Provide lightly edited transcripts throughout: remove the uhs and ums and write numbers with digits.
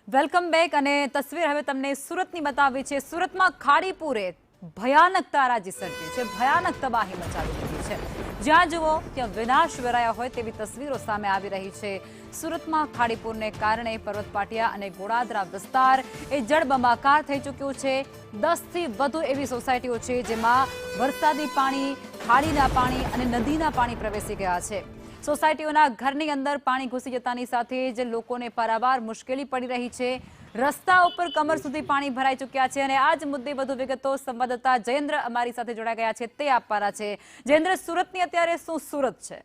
Welcome back અને તસવીર હવે તમને સુરતની બતાવી છે। સુરતમાં ખાડીપુરે ભયાનક તારાજી સર્જી છે, ભયાનક તબાહી મચાવી દીધી છે। જ્યાં જુઓ ત્યાં વિનાશ વેરાયા હોય તેવી તસવીરો સામે આવી રહી છે। સુરતમાં ખાડીપુરને કારણે પર્વત પાટિયા અને ગોળાદરા વિસ્તાર એ જળબંબાકાર થઈ ચૂક્યો છે। 10 થી વધુ એવી સોસાયટીઓ છે જેમાં વરસાદી પાણી, ખાડીના પાણી અને નદીના પાણી પ્રવેશી ગયા છે। સોસાયટીઓના ઘરની અંદર પાણી ઘૂસી જતાની સાથે જ લોકોને પારાવાર મુશ્કેલી પડી રહી છે। રસ્તા ઉપર કમર સુધી પાણી ભરાઈ ચૂક્યા છે અને આ જ મુદ્દે વધુ વિગતો સંવાદદાતા જયેન્દ્ર અમારી સાથે જોડાઈ ગયા છે, તે આપવાના છે। જયેન્દ્ર, સુરતની અત્યારે શું સુરત છે?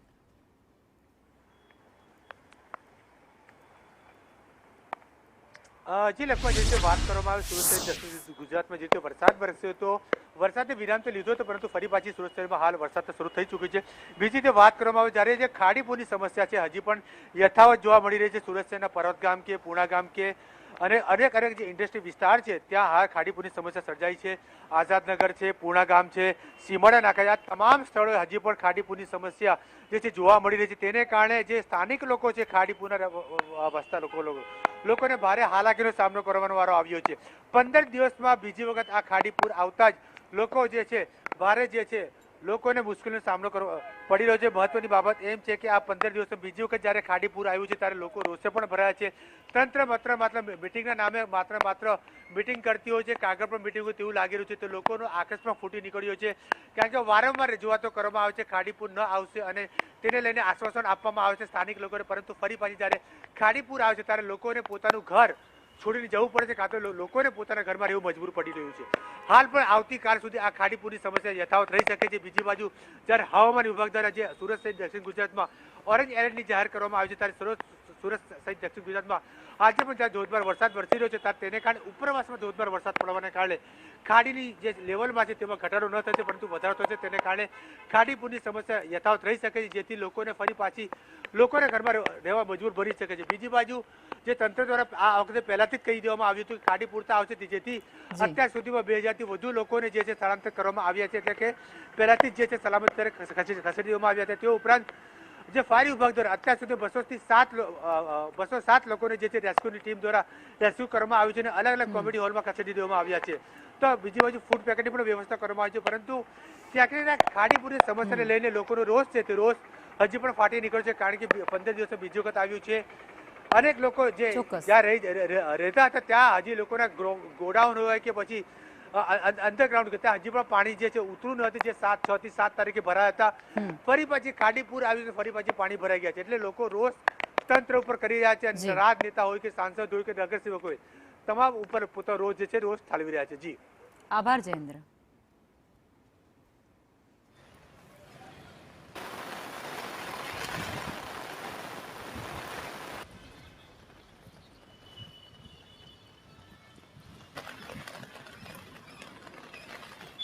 જી લગભગ જે રીતે વાત કરવામાં આવે સુરત સહિત દક્ષિણ ગુજરાતમાં જે રીતે વરસાદ વરસ્યો હતો, વરસાદે વિરામ તો લીધો હતો પરંતુ ફરી પાછી સુરત શહેરમાં હાલ વરસાદ તો શરૂ થઈ ચૂકી છે। બીજી રીતે વાત કરવામાં આવે જ્યારે જે ખાડીપુરની સમસ્યા છે હજી પણ યથાવત જોવા મળી રહી છે। સુરત શહેરના પર્વત ગામ કે પૂણા ગામ કે અને અનેક જે ઇન્ડસ્ટ્રી વિસ્તાર છે ત્યાં હાલ ખાડીપુરની સમસ્યા સર્જાઈ છે। આઝાદનગર છે, પૂણા ગામ છે, સીમાડા નાકા, આ તમામ સ્થળોએ હજી પણ ખાડીપુરની સમસ્યા જે છે જોવા મળી રહી છે। તેને કારણે જે સ્થાનિક લોકો છે, ખાડીપુરના વસતા લોકોને ભારે હાલાકીનો સામનો કરવાનો વારો આવ્યો છે। 15 દિવસમાં બીજી વખત આ ખાડીપુર આવતા જ લોકો જે છે ભારે જે છે લોકોને મુશ્કેલીનો સામનો કરવો પડી રહ્યો છે। મહત્વની બાબત એમ છે કે આ 15 દિવસમાં બીજી વખત જ્યારે ખાડીપુર આવ્યું છે ત્યારે લોકો રોષે પણ ભરાયા છે। તંત્ર માત્ર મિટિંગના નામે માત્ર મિટિંગ કરતી હોય છે, કાગળ પર મિટિંગ હોય તેવું લાગી રહ્યું છે। તો લોકોનો આકસ્મિક ફૂટી નીકળ્યો છે કારણ કે વારંવાર રજૂઆતો કરવામાં આવે છે ખાડીપુર ન આવશે અને તેને લઈને આશ્વાસન આપવામાં આવે છે સ્થાનિક લોકોને, પરંતુ ફરી પાછી જ્યારે ખાડીપુર આવે છે ત્યારે લોકોને પોતાનું ઘર છોડીને જવું પડે છે, કાં તો લોકોને પોતાના ઘરમાં રહેવું મજબૂર પડી રહ્યું છે। હાલ પણ આવતીકાલ સુધી આ ખાડીપુરની સમસ્યા યથાવત રહી શકે છે। બીજી બાજુ જ્યારે હવામાન વિભાગ દ્વારા જે સુરત સહિત દક્ષિણ ગુજરાતમાં ઓરેન્જ એલર્ટની જાહેર કરવામાં આવી છે ત્યારે સુરત સહિત દક્ષિણ ગુજરાતમાં આજે પણ જ્યાં ધોધમાર વરસાદ વરસી રહ્યો છે ત્યારે તેને કારણે ઉપરવાસમાં ધોધમાર વરસાદ પડવાને કારણે ખાડીની જે લેવલમાં છે તેમાં ઘટાડો ન થશે પરંતુ વધારો થશે। તેને કારણે ખાડીપુરની સમસ્યા યથાવત રહી શકે છે, જેથી લોકોને ફરી પાછી લોકોને ઘરમાં રહેવા મજબૂર બની શકે છે। બીજી બાજુ જે તંત્ર દ્વારા આ વખતે પહેલાથી જ કહી દેવામાં આવ્યું હતું કે ખાડીપુર આવશે, જેથી અત્યાર સુધીમાં 2000થી વધુ લોકોને જે છે સ્થળાંતર કરવામાં આવ્યા છે, એટલે કે પહેલાથી જ જે છે સલામત સ્તરે ખસેડી દેવામાં આવ્યા હતા। તે ઉપરાંત જે ફાયર વિભાગ દ્વારા અત્યાર સુધી 207 લોકોને જે છે રેસ્ક્યુની ટીમ દ્વારા રેસ્ક્યુ કરવામાં આવ્યું છે અને અલગ અલગ કોમેડી હોલમાં ખસેડી દેવામાં આવ્યા છે। તો બીજી બાજુ ફૂડ પેકેટની પણ વ્યવસ્થા કરવામાં આવી છે, પરંતુ ક્યાંક ખાડીપુરની સમસ્યાને લઈને લોકોનો રોષ છે તે રોષ હજી પણ ફાટી નીકળ્યો છે કારણ કે 15 દિવસે બીજી વખત આવ્યું છે। અનેક લોકો જે જ્યાં રહેતા હતા ત્યાં હજી લોકોના ગોડાઉન હોય કે પછી અંડરગ્રાઉન્ડ ત્યાં હજી પણ પાણી જે છે ઉતરું નથી, જે 6 થી 7 તારીખે ભરાયા હતા। ફરી પછી ખાડીપુર આવ્યું છે, ફરી પછી પાણી ભરાઈ ગયા છે, એટલે લોકો રોષ તંત્ર ઉપર કરી રહ્યા છે। રાજનેતા હોય કે સાંસદ હોય કે નગરસેવક હોય, તમામ ઉપર પોતાનો રોષ જે છે રોષ ઠાલવી રહ્યા છે। જી આભાર જયેન્દ્ર।